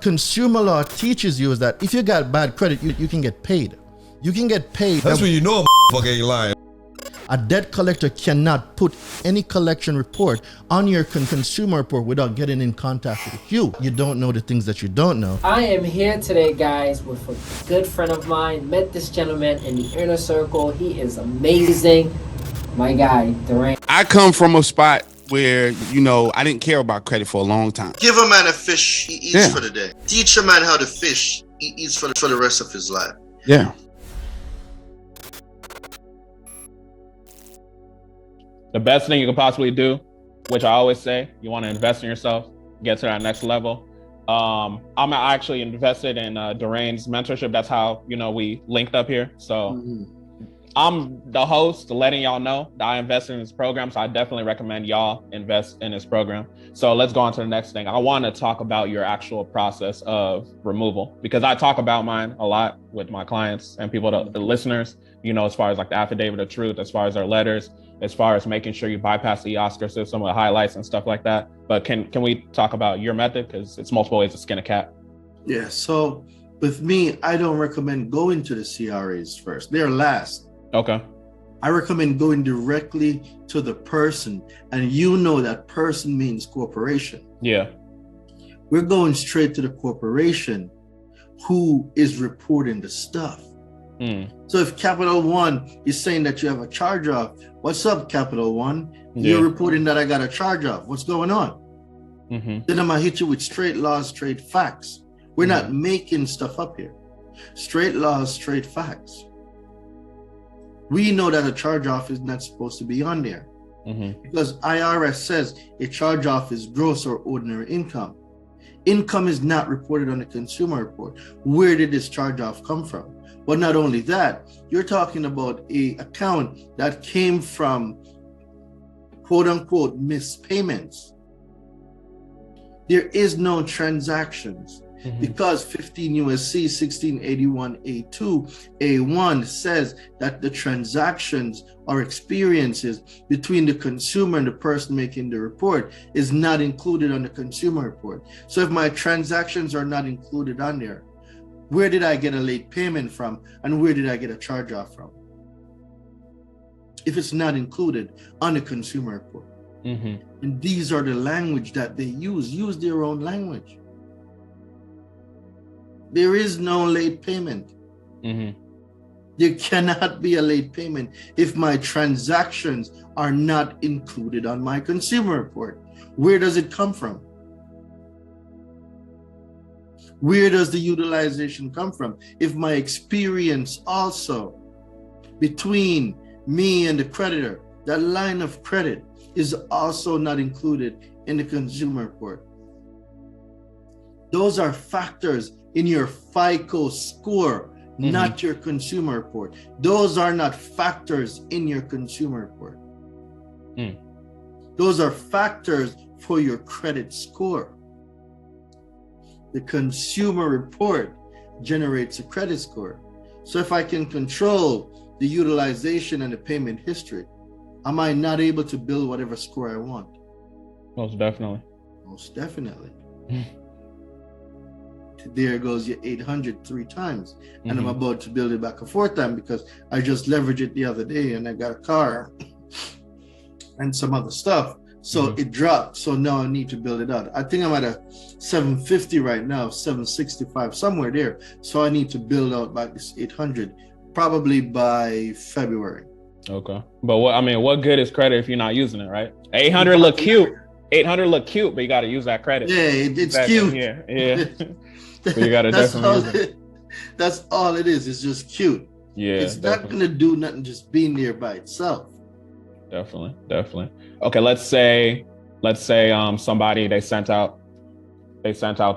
Consumer law teaches you is that if you got bad credit, you can get paid. You can get paid. That's when you know a motherfucker ain't lying. A debt collector cannot put any collection report on your consumer report without getting in contact with you. You don't know the things that you don't know. I am here today, guys, with a good friend of mine. Met this gentleman in the inner circle. He is amazing. My guy, Durain. I come from a spot where, I didn't care about credit for a long time. Give a man a fish, he eats for the day. Teach a man how to fish, he eats for the rest of his life. Yeah. The best thing you could possibly do, which I always say, you want to invest in yourself, get to that next level. I'm actually invested in Durain's mentorship. That's how, we linked up here. So I'm the host, letting y'all know that I invested in this program. So I definitely recommend y'all invest in this program. So let's go on to the next thing. I want to talk about your actual process of removal, because I talk about mine a lot with my clients and people, the listeners, as far as like the affidavit of truth, as far as their letters, as far as making sure you bypass the Oscar system with highlights and stuff like that. But can we talk about your method? Because it's multiple ways to skin a cat. Yeah, so with me, I don't recommend going to the CRAs first. They're last. Okay. I recommend going directly to the person, and that person means corporation. Yeah. We're going straight to the corporation who is reporting the stuff. So if Capital One is saying that you have a charge off, what's up, Capital One? You're reporting that I got a charge off. What's going on? Then I'm gonna hit you with straight laws, straight facts. We're not making stuff up here. Straight laws, straight facts. We know that a charge off is not supposed to be on there because IRS says a charge off is gross or ordinary income. Income is not reported on the consumer report. Where did this charge off come from? But not only that, you're talking about a account that came from quote unquote missed payments. There is no transactions because 15 USC 1681 A2 A1 says that the transactions or experiences between the consumer and the person making the report is not included on the consumer report. So if my transactions are not included on there, where did I get a late payment from, and where did I get a charge off from? If it's not included on the consumer report. And these are the language that they use their own language. There is no late payment. There cannot be a late payment if my transactions are not included on my consumer report. Where does it come from? Where does the utilization come from? If my experience also between me and the creditor, that line of credit is also not included in the consumer report. Those are factors in your FICO score, not your consumer report. Those are not factors in your consumer report. Those are factors for your credit score. The consumer report generates a credit score. So if I can control the utilization and the payment history, am I not able to build whatever score I want? Most definitely. Most definitely. There goes your 800 3 times. And I'm about to build it back a 4th time because I just leveraged it the other day and I got a car and some other stuff. So it dropped. So now I need to build it out. I think I'm at a 750 right now, 765, somewhere there. So I need to build out back this 800 probably by February. Okay. But what good is credit if you're not using it, right? 800 look cute. 800 look cute, but you got to use that credit. Yeah, it's cute. Yeah. But you got to definitely use it. That's all it is. It's just cute. Yeah. It's not going to do nothing just being there by itself. Definitely. Okay, let's say somebody they sent out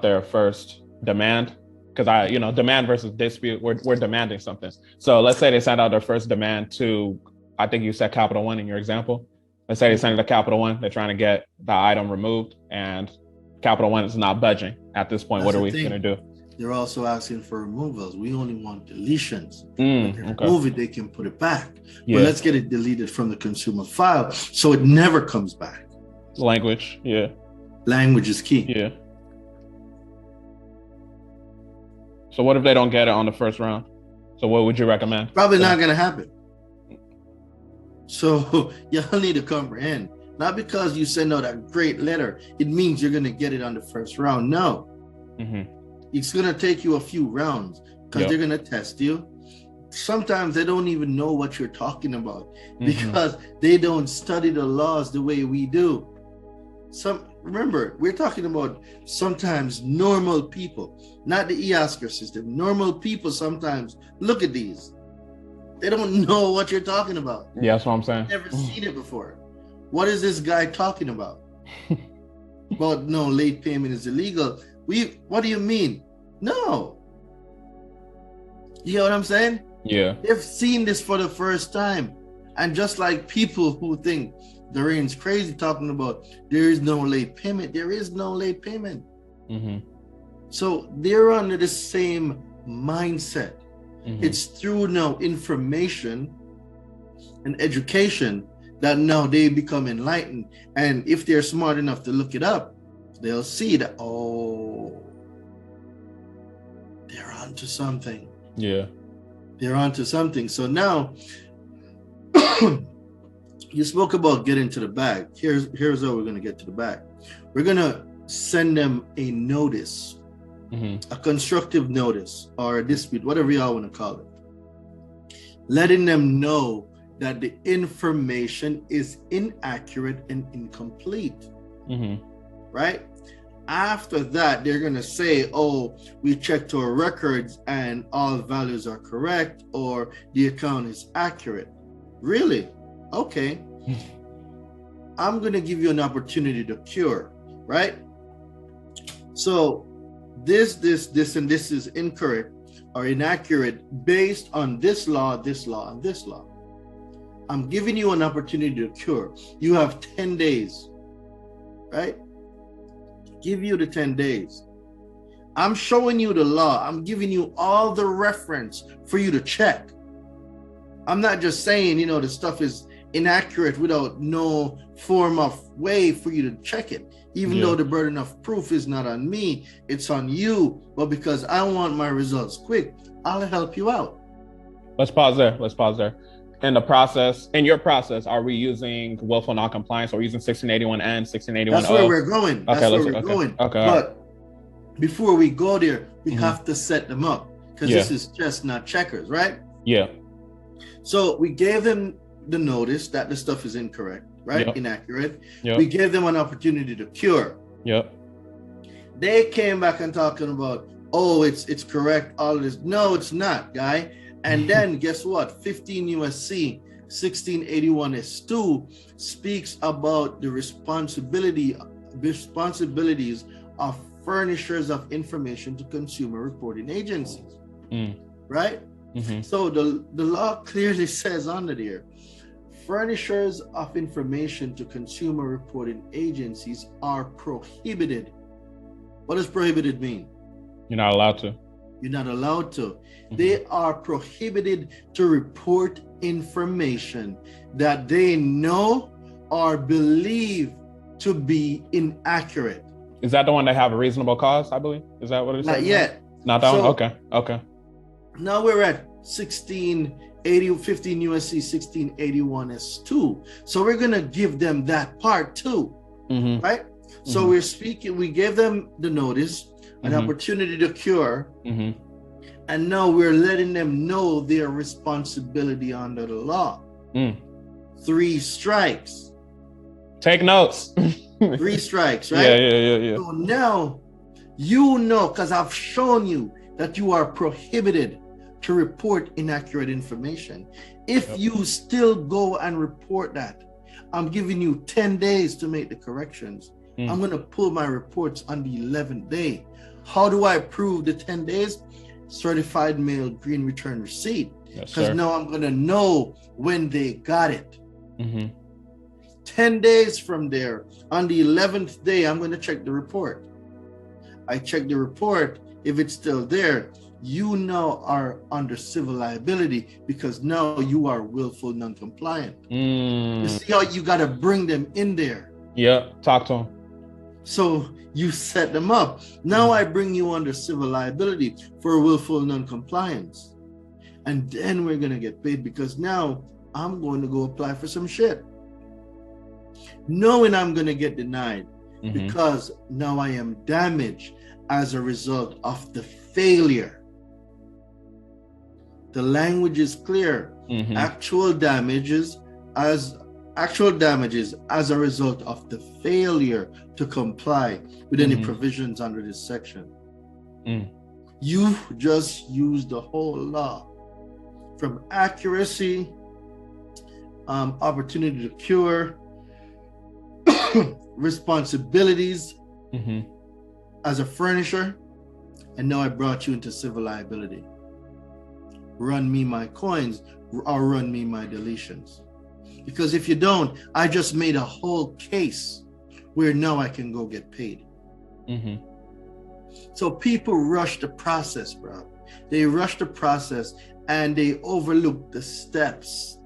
their first demand, because demand versus dispute, we're demanding something. So let's say they sent out their first demand to, I think you said Capital One in your example. Let's say they send it to Capital One, they're trying to get the item removed and Capital One is not budging at this point. What are we going to do? They're also asking for removals. We only want deletions. Okay. Remove it, they can put it back. Yeah. But let's get it deleted from the consumer file so it never comes back. Language, yeah. Language is key. Yeah. So what if they don't get it on the first round? So what would you recommend? Probably not going to happen. So y'all need to comprehend. Not because you send out a great letter, it means you're going to get it on the first round. No. It's going to take you a few rounds because they're going to test you. Sometimes they don't even know what you're talking about because they don't study the laws the way we do. Remember, we're talking about sometimes normal people, not the e-Oscar system. Normal people sometimes look at these. They don't know what you're talking about. Yeah, that's what I'm saying. Never seen it before. What is this guy talking about? About no, late payment is illegal. What do you mean? No. You know what I'm saying? Yeah. They've seen this for the first time. And just like people who think Dorian's crazy talking about there is no late payment, there is no late payment. So they're under the same mindset. It's through now information and education that now they become enlightened. And if they're smart enough to look it up, they'll see that, oh, they're onto something. Yeah. They're onto something. So now you spoke about getting to the bag. Here's how we're going to get to the bag. We're going to send them a notice, a constructive notice or a dispute, whatever y'all want to call it, letting them know that the information is inaccurate and incomplete, right? After that, they're going to say, oh, we checked our records and all values are correct, or the account is accurate. Really? Okay. I'm going to give you an opportunity to cure, right? So this, and this is incorrect or inaccurate based on this law, and this law. I'm giving you an opportunity to cure. You have 10 days, right? Give you the 10 days. I'm showing you the law. I'm giving you all the reference for you to check. I'm not just saying, the stuff is inaccurate without no form of way for you to check it. Even though the burden of proof is not on me, it's on you. But because I want my results quick, I'll help you out. Let's pause there. In your process, are we using willful non-compliance? Or are we using 1681 and 1681? That's where we're going. Okay. But before we go there, we have to set them up because this is just not checkers, right? Yeah. So we gave them the notice that the stuff is incorrect, right? Inaccurate. We gave them an opportunity to cure. They came back and talking about, oh, it's correct, all of this. No, it's not, guy. And then guess what? 15 USC 1681 S2 speaks about the responsibilities of furnishers of information to consumer reporting agencies, right? So the law clearly says under there, furnishers of information to consumer reporting agencies are prohibited. What does prohibited mean? You're not allowed to. You're not allowed to. They are prohibited to report information that they know or believe to be inaccurate. Is that the one that have a reasonable cause, I believe? Is that what it is? Not yet. Not that one? Okay. Now we're at 15 USC 1681 S2. So we're going to give them that part too, right? So we gave them the notice, an opportunity to cure, and now we're letting them know their responsibility under the law. 3 strikes. Take notes. 3 strikes, right? Yeah. So now you know, because I've shown you that you are prohibited to report inaccurate information. If you still go and report that, I'm giving you 10 days to make the corrections. I'm going to pull my reports on the 11th day. How do I prove the 10 days? Certified mail green return receipt. Because now I'm going to know when they got it. 10 days from there, on the 11th day, I'm going to check the report. I check the report. If it's still there, you now are under civil liability because now you are willful non-compliant. You see how you got to bring them in there. Yeah, talk to them. So you set them up. Now I bring you under civil liability for willful non-compliance. And then we're going to get paid because now I'm going to go apply for some shit. Knowing I'm going to get denied because now I am damaged as a result of the failure. The language is clear. Actual damages as a result of the failure to comply with any provisions under this section. You just use the whole law from accuracy, opportunity to cure, responsibilities as a furnisher, and now I brought you into civil liability. Run me my coins or run me my deletions. Because if you don't, I just made a whole case where now I can go get paid. So people rush the process, bro. They rush the process and they overlook the steps.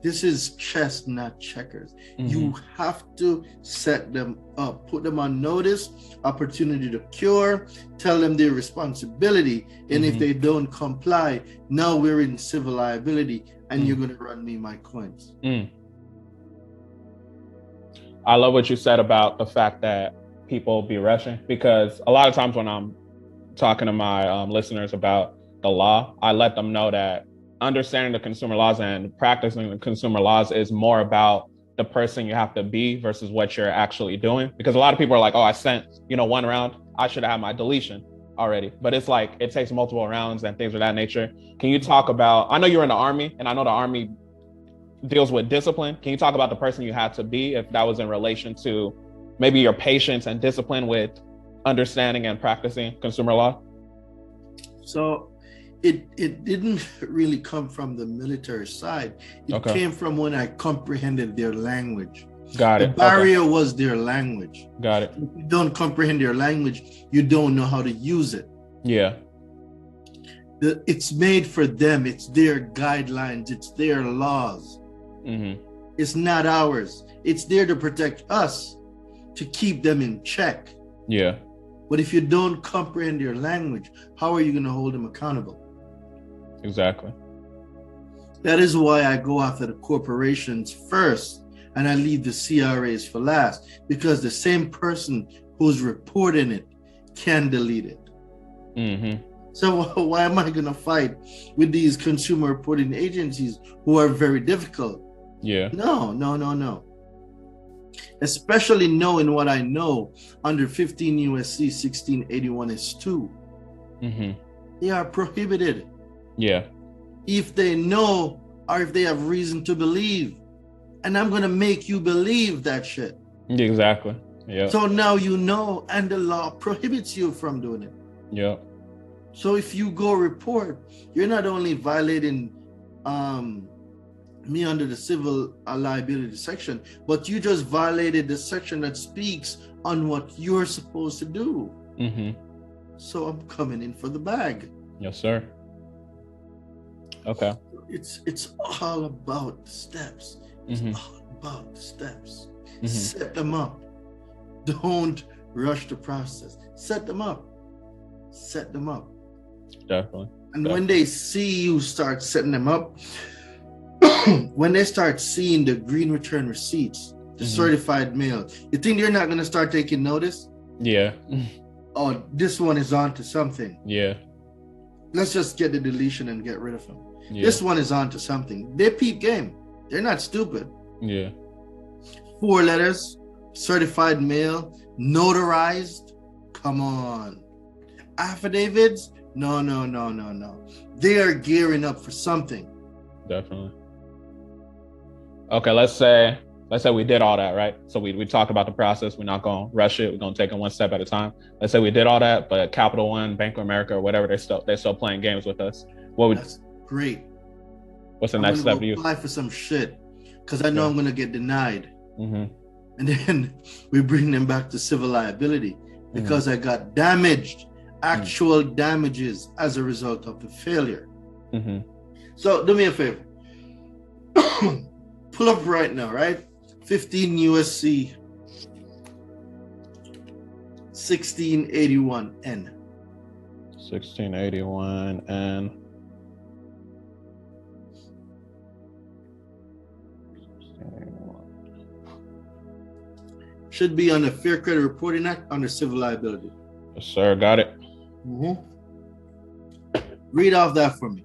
This is chess, not checkers. You have to set them up, put them on notice, opportunity to cure, tell them their responsibility. And if they don't comply, now we're in civil liability and you're going to run me my coins. I love what you said about the fact that people be rushing, because a lot of times when I'm talking to my listeners about the law, I let them know that understanding the consumer laws and practicing the consumer laws is more about the person you have to be versus what you're actually doing. Because a lot of people are like, oh, I sent, one round, I should have my deletion already. But it's like, it takes multiple rounds and things of that nature. Can you talk about, I know you're in the Army and I know the Army deals with discipline. Can you talk about the person you had to be, if that was in relation to maybe your patience and discipline with understanding and practicing consumer law? So it didn't really come from the military side. It came from when I comprehended their language. Got it. The barrier was their language. Got it. If you don't comprehend their language, you don't know how to use it. Yeah. It's made for them. It's their guidelines. It's their laws. It's not ours. It's there to protect us, to keep them in check. Yeah. But if you don't comprehend their language, how are you going to hold them accountable? Exactly. That is why I go after the corporations first and I leave the CRAs for last, because the same person who's reporting it can delete it. So why am I going to fight with these consumer reporting agencies who are very difficult? Yeah. No. Especially knowing what I know under 15 USC 1681 S2. They are prohibited. Yeah. If they know or if they have reason to believe. And I'm going to make you believe that shit. Exactly. Yeah. So now you know, and the law prohibits you from doing it. Yeah. So if you go report, you're not only violating me under the civil liability section, but you just violated the section that speaks on what you're supposed to do. So I'm coming in for the bag. Yes, sir. Okay. It's all about the steps. It's all about the steps. Set them up. Don't rush the process. Set them up. Set them up. Definitely. And when they see you start setting them up, when they start seeing the green return receipts, the certified mail, you think they're not going to start taking notice? Yeah. Oh, this one is on to something. Yeah. Let's just get the deletion and get rid of them. Yeah. This one is on to something. They peep game. They're not stupid. Yeah. 4 letters, certified mail, notarized. Come on. Affidavits? No. They are gearing up for something. Definitely. Okay, let's say we did all that, right? So we talked about the process. We're not going to rush it. We're going to take it one step at a time. Let's say we did all that, but Capital One, Bank of America, or whatever, they're still playing games with us. That's great. What's the next step to you? Apply for some shit because I know I'm going to get denied. And then we bring them back to civil liability because I got damaged, actual damages as a result of the failure. So do me a favor. Pull up right now, right? 15 USC 1681N. 1681 and Should be on the Fair Credit Reporting Act under Civil Liability. yes, sir, got it. Read off that for me.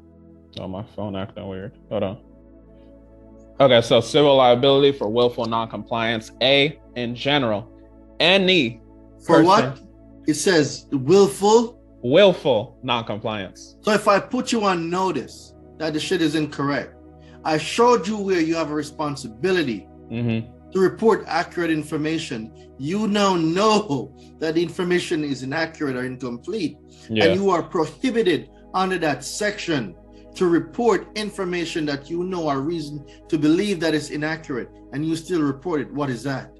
Oh, my phone acting weird. Hold on. Okay, so civil liability for willful noncompliance. A, in general, any For person- what? It says willful noncompliance. So if I put you on notice that the shit is incorrect, I showed you where you have a responsibility to report accurate information. You now know that the information is inaccurate or incomplete, and you are prohibited under that section to report information that you know are reason to believe that it's inaccurate, and you still report it. What is that?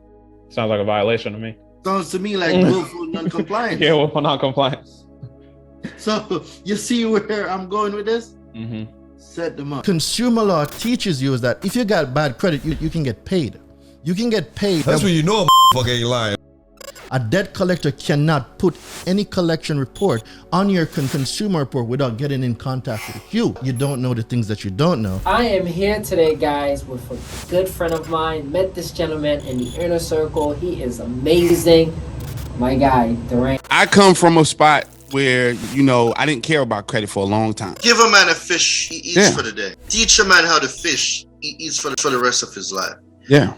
Sounds like a violation to me. Sounds to me like willful non-compliance. Yeah, willful noncompliance. So you see where I'm going with this? Set them up. Consumer law teaches you is that if you got bad credit, you can get paid. You can get paid. That's when you know a motherfucker ain't lying. A debt collector cannot put any collection report on your consumer report without getting in contact with you. You don't know the things that you don't know. I am here today, guys, with a good friend of mine. Met this gentleman in the inner circle. He is amazing. My guy, Durain. I come from a spot where, you know, I didn't care about credit for a long time. Give a man a fish, he eats for the day. Teach a man how to fish, he eats for the rest of his life. Yeah.